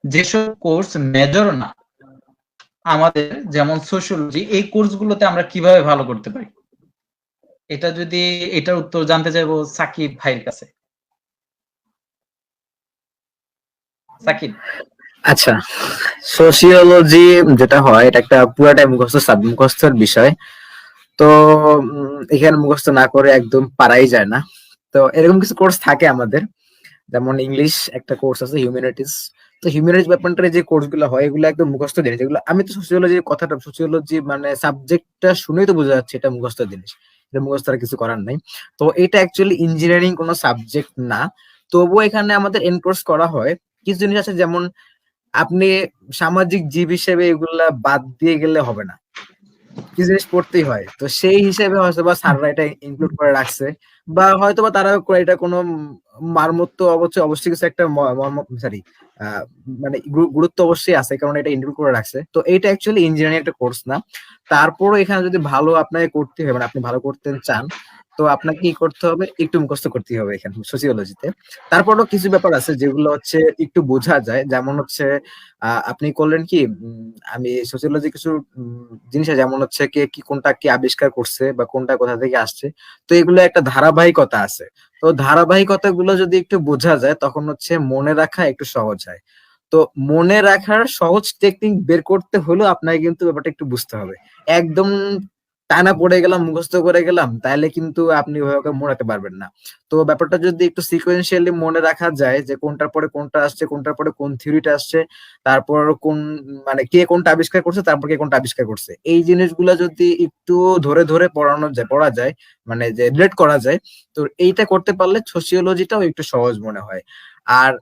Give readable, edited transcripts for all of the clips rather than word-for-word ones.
যেসব course major না আমাদের, যেমন সোশিওলজি, এই কোর্সগুলোতে আমরা কিভাবে ভালো করতে পারি, এটা যদি এটার উত্তর জানতে চাইবো সাকিব ভাইয়ের কাছে। সাকিব। আচ্ছা, সোশিওলজি যেটা হয় এটা একটা পুরাটাই মুখস্থের বিষয়। তো এখানে মুখস্থ না করে একদম পারাই যায় না। তো এরকম কিছু কোর্স থাকে আমাদের, যেমন ইংলিশ একটা কোর্স আছে, হিউম্যানিটিস। তো হিউম্যানিটিস ব্যাপারটা যে কোর্স গুলো হয় এগুলো একদম মুখস্থ জিনিস, যেগুলো আমি তো সোশিওলজির কথাটা, সোশিওলজি মানে সাবজেক্টটা শুনেই তো বোঝা যাচ্ছে এটা মুখস্থ জিনিস, এটা মুখস্থ আর কিছু করার নাই। তো এটা অ্যাকচুয়ালি ইঞ্জিনিয়ারিং কোনো সাবজেক্ট না, তবুও এখানে আমাদের এনফোর্স করা হয়। কিছু জিনিস আছে, যেমন আপনি সামাজিক জীব হিসেবে এগুলা বাদ দিয়ে গেলে হবে না, কিছু জিনিস পড়তেই হয়। তো সেই হিসেবে হয়তো বা স্যাররা এটা ইনক্লুড করে রাখছে, বা হয়তো বা তারা এটা কোনো মারমত্ত অবশ্যই অবশ্যই কিছু একটা সরি মানে গুরুত্ব অবশ্যই আছে, কারণ এটা ইনক্লুড করে রাখছে। তো এটা অ্যাকচুয়ালি ইঞ্জিনিয়ারিং একটা কোর্স না। তারপরও এখানে যদি ভালো আপনাকে করতে হবে, মানে আপনি ভালো করতে চান, তো আপনাকে কি করতে হবে, একটু মুখস্থ করতে হবে এখানে সোসিওলজিতে। তারপরও কিছু ব্যাপার আছে যেগুলো হচ্ছে একটু বোঝা যায়, যেমন হচ্ছে আপনি করলেন কি, আমি সোসিওলজি কিছু জিনিস আছে, যেমন হচ্ছে কে কি কোনটা কি আবিষ্কার করছে বা কোনটা কোথা থেকে আসছে। তো এগুলো একটা ধারাবাহিকতা আছে। তো ধারাবাহিকতা গুলো যদি একটু বোঝা যায় তখন হচ্ছে মনে রাখা একটু সহজ হয়। তো মনে রাখার সহজ টেকনিক বের করতে হলেও আপনাকে কিন্তু ব্যাপারটা একটু বুঝতে হবে। একদম টানা পড়ে গেলাম, মুখস্থ করে গেলাম, তাহলে কিন্তু আপনি ওইভাবে মনে রাখতে পারবেন না। তো ব্যাপারটা যদি একটু সিকোয়েন্সিয়ালি মনে রাখা যায়, যে কোনটার পরে কোনটা আসছে, কোনটার পরে কোন থিওরিটা আসছে, তারপর কোন মানে কে কোনটা আবিষ্কার করছে, তারপর কে কোনটা আবিষ্কার করছে, এই জিনিসগুলো যদি একটু ধরে ধরে পড়া যায়, মানে যে রিলেট করা যায়, তো এইটা করতে পারলে সোসিওলজিটাও একটু সহজ মনে হয়। আর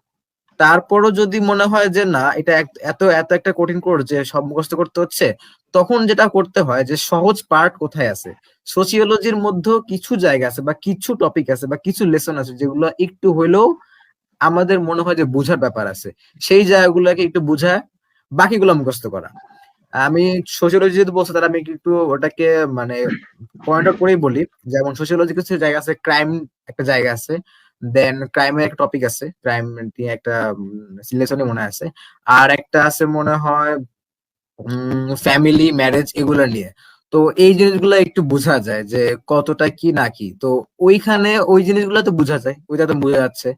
তারপরও যদি মনে হয় যে না, এটা এত এত একটা কঠিন কোর্স যে সব মুখস্থ করতে হচ্ছে, তখন যেটা করতে হয় যে সহজ পার্ট কোথায় আছে। সোসিওলজির মধ্যেও কিছু জায়গা আছে বা কিছু টপিক আছে বা কিছু লেসন আছে যেগুলো একটু হইলেও আমাদের মনে হয় যে বোঝার ব্যাপার আছে, সেই জায়গাগুলোকে একটু বোঝা, বাকিগুলো মুখস্থ করা। আমি সোসিওলজি যদি বলছে, তাহলে আমি একটু ওটাকে মানে পয়েন্ট আউট করেই বলি। যেমন সোসিওলজি কিছু জায়গা আছে, ক্রাইম একটা জায়গা আছে, দেন ক্রাইমের একটা টপিক আছে, ক্রাইম নিয়ে একটা লেসনে মনে আছে। আর একটা আছে মনে হয় ফ্যামিলি, ম্যারেজ, এগুলো নিয়ে। তো এই জিনিসগুলো একটু বোঝা যায় যে কতটা কি না কি। তো ওইখানে ওই জিনিসগুলো তো বোঝা যায়, ওইটা তো বোঝা যাচ্ছে।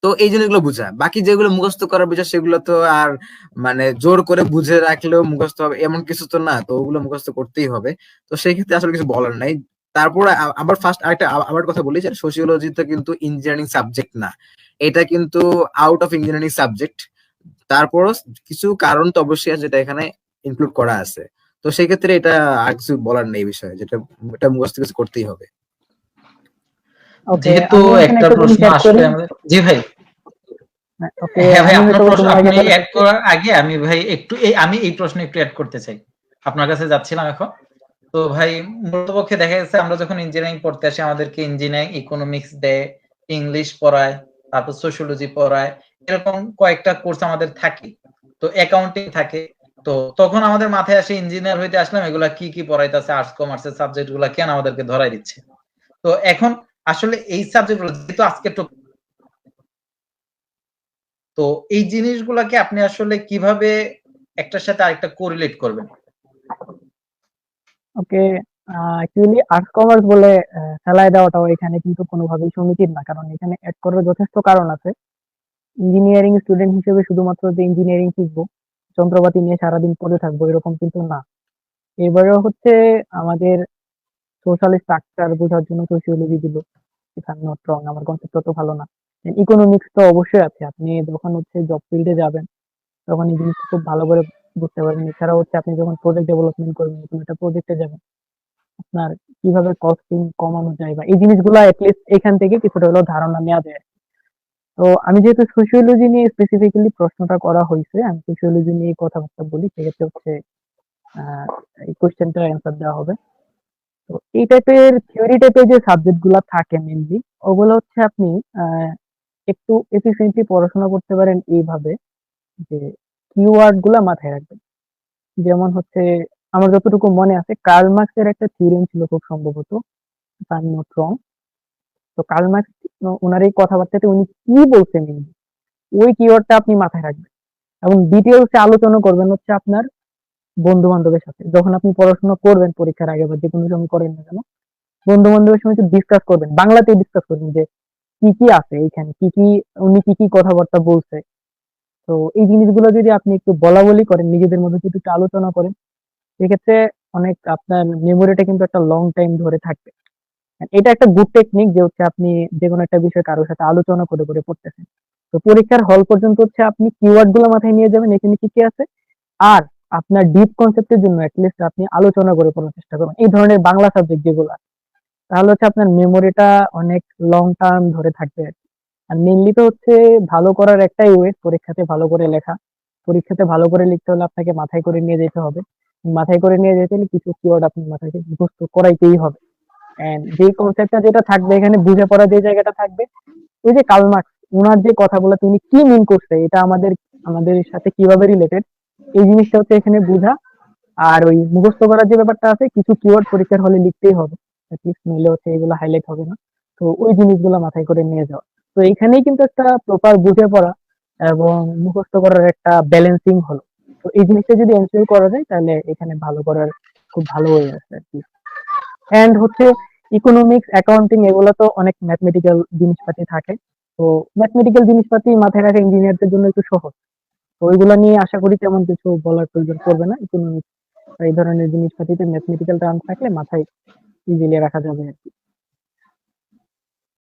তো এই জিনিসগুলো বোঝা, বাকি যেগুলো মুখস্থ করার বিষয় সেগুলো তো আর মানে জোর করে বুঝে রাখলেও মুখস্থ হবে এমন কিছু তো না, তো ওগুলো মুখস্থ করতেই হবে। তো সেই ক্ষেত্রে আসলে কিছু বলার নাই। তারপরে আবার ফার্স্ট আরেকটা আবার কথা বলি, যে সোসিওলজি তো কিন্তু ইঞ্জিনিয়ারিং সাবজেক্ট না, এটা কিন্তু আউট অফ ইঞ্জিনিয়ারিং সাবজেক্ট। তারপরও কিছু কারণ তো অবশ্যই আছে যেটা এখানে ইনক্লুড করা আছে। তো সেই ক্ষেত্রে এটা আর কিছু বলার নেই, বিষয়ে যেটা এটা মুখস্থ কিছু করতেই হবে। ওকে, যেহেতু আমি এখানে একটা একটা জিনিস প্রশ্ন অ্যাড করি। আসলে আমাদের, জি ভাই। ওকে, হ্যাঁ ভাই, আমি আপনার হয়তো প্রশ্ন তোমার আগে আপনি তাহলে অ্যাড করার আগে আমি ভাই একটু আমি এই প্রশ্ন একটু অ্যাড করতে চাই, আপনার কাছে যাচ্ছিলাম এখন। তো ভাই, মূলতপক্ষে দেখা গেছে আমরা যখন ইঞ্জিনিয়ারিং পড়তে আসি আমাদেরকে ইঞ্জিনিয়ারিং ইকোনমিক্স দেয়, ইংলিশ পড়ায়, তারপর সোশিওলজি পড়ায়, এরকম কয়েকটা কোর্স আমাদের থাকে। তো অ্যাকাউন্টিং থাকে। তো তখন আমাদের মাথায় আসে ইঞ্জিনিয়ার হইতে আসলাম, এগুলা কি কি পড়াইতেছে, আর্টস কমার্সের সাবজেক্ট গুলা কেন আমাদেরকে ধরাই দিচ্ছে। তো এখন আসলে এই সাবজেক্ট গুলো যেহেতু আজকে, তো এই জিনিসগুলাকে আপনি আসলে কিভাবে একটার সাথে আরেকটা কোরিলেট করবেন? ওকে, অ্যাকচুয়ালি আর্টস কমার্স বলে ফেলায় দেওয়াটাও এখানে কিন্তু কোনোভাবেই সমীচীন না, কারণ এখানে অ্যাড করার যথেষ্ট কারণ আছে। ইঞ্জিনিয়ারিং স্টুডেন্ট হিসেবে শুধুমাত্র যে ইঞ্জিনিয়ারিং শিখবো, যন্ত্রপাতি নিয়ে সারাদিন পড়ে থাকবো, এরকম কিন্তু না। এবারে হচ্ছে আমাদের সোশ্যাল স্ট্রাকচার বোঝার জন্য সোশিওলজি দিল, এখানে নট রং, আমার কনসেপ্ট তত ভালো না। ইকোনমিক্স তো অবশ্যই আছে, আপনি যখন হচ্ছে জব ফিল্ডে যাবেন তখন এই জিনিসটা খুব ভালো করে বুঝতে পারবেন। এছাড়া হচ্ছে আপনি যখন প্রজেক্ট ডেভেলপমেন্ট করবেন, নতুন একটা প্রজেক্টে যাবেন, আপনার কিভাবে কস্টিং কমানো যায় বা এই জিনিসগুলো এটলিস্ট এখান থেকে কিছুটা হলেও ধারণা নেওয়া যায়। তো আমি যেহেতু সোশিওলজি নিয়ে স্পেসিফিক্যালি প্রশ্নটা করা হয়েছে, আমি সোশিওলজি নিয়ে কথাবার্তা বলি, সেক্ষেত্রে হচ্ছে আহ এই কোশ্চেনটা অ্যান্সার দেওয়া হবে। তো এই টাইপের থিওরি টাইপের যে সাবজেক্ট গুলা থাকে মেনলি, ওগুলো হচ্ছে আপনি আহ একটু এফিসিয়েন্টলি পড়াশোনা করতে পারেন এইভাবে যে কিওয়ার্ড গুলা মাথায় রাখবেন। যেমন হচ্ছে আমার যতটুকু মনে আছে, কার্ল মার্কসের একটা থিওরেম ছিল খুব সম্ভবত, আই এম নট রং। তো কার্ল মার্কস ওনার এই কথাবার্তাতে উনি কি বলছেন, ওই কিওয়ার্ডটা আপনি মাথায় রাখবেন। এবং ডিটেলসে আলোচনা করবেন হচ্ছে আপনার বন্ধু বান্ধবের সাথে। যখন আপনি পড়াশোনা করবেন পরীক্ষার আগে বা যে কোনো সময় করেন না কেন, বন্ধু বান্ধবের সঙ্গে ডিসকাস করবেন, বাংলাতেই ডিসকাস করবেন যে কি কি আছে এইখানে, কি কি উনি কি কি কথাবার্তা বলছে। তো এই জিনিসগুলো যদি আপনি একটু বলা বলি করেন, নিজেদের মধ্যে যদি একটু আলোচনা করেন, সেক্ষেত্রে অনেক আপনার মেমোরিটা কিন্তু একটা লং টাইম ধরে থাকবে। And এটা একটা গুড টেকনিক যে হচ্ছে আপনি যে কোনো একটা বিষয় কারোর সাথে আলোচনা করে করে পড়তেছেন। তো পরীক্ষার হল পর্যন্ত হচ্ছে আপনি কিওয়ার্ড গুলো মাথায় নিয়ে যাবেন, এখানে কি কি আছে, আর আপনার ডিপ কনসেপ্টের জন্য লিস্ট আপনি আলোচনা করে পড়ার চেষ্টা করবেন এই ধরনের বাংলা সাবজেক্ট যেগুলো আছে। তাহলে হচ্ছে আপনার মেমোরিটা অনেক লং টার্ম ধরে থাকবে আর কি। আর মেইনলি তো হচ্ছে ভালো করার একটাই ওয়ে পরীক্ষাতে ভালো করে লেখা। পরীক্ষাতে ভালো করে লিখতে হলে আপনাকে মাথায় করে নিয়ে যেতে হবে। মাথায় করে নিয়ে যেতে হলে কিছু কিওয়ার্ড আপনি মাথায় মুখস্থ করাইতেই হবে। এন্ড যে কনসেপ্টটা যেটা থাকবে এখানে বুঝে পড়া যে জায়গাটা থাকবে, ওই যে কার্ল মার্কস উনার যে কথাগুলো তিনি কি মিন করছে, এটা আমাদের আমাদের সাথে কিভাবে রিলেটেড, এই জিনিসটা হচ্ছে এখানে বুঝা। আর ওই মুখস্থ করার যে ব্যাপারটা আছে, কিছু কিওয়ার্ড পরীক্ষার হলে লিখতেই হবে, অ্যাটলিস্ট নইলে হচ্ছে এগুলো হাইলাইট হবে না। তো ওই জিনিসগুলো মাথায় করে নিয়ে যাওয়া। তো এখানেই কিন্তু একটা প্রপার বুঝে পড়া এবং মুখস্থ করার একটা ব্যালেন্সিং হলো। তো এই জিনিসটা যদি এনশিওর করা যায় তাহলে এখানে ভালো করার খুব ভালো হয়ে আছে আর কি। এন্ড হচ্ছে ইকোনমিক্স, অ্যাকাউন্টিং এগুলো তো অনেক ম্যাথমেটিক্যাল জিনিসপাতি থাকে। তো ম্যাথমেটিক্যাল জিনিসপাতি মাথায় রাখা ইঞ্জিনিয়ারদের জন্য একটু সহজ। তো ওইগুলো নিয়ে আশা করি তেমন কিছু বলার প্রয়োজন পড়বে না। ইকোনমিক্স এই ধরনের জিনিসপাতিতে ম্যাথমেটিক্যাল টার্ম থাকলে মাথায় ইজিলি রাখা যাবে আর কি।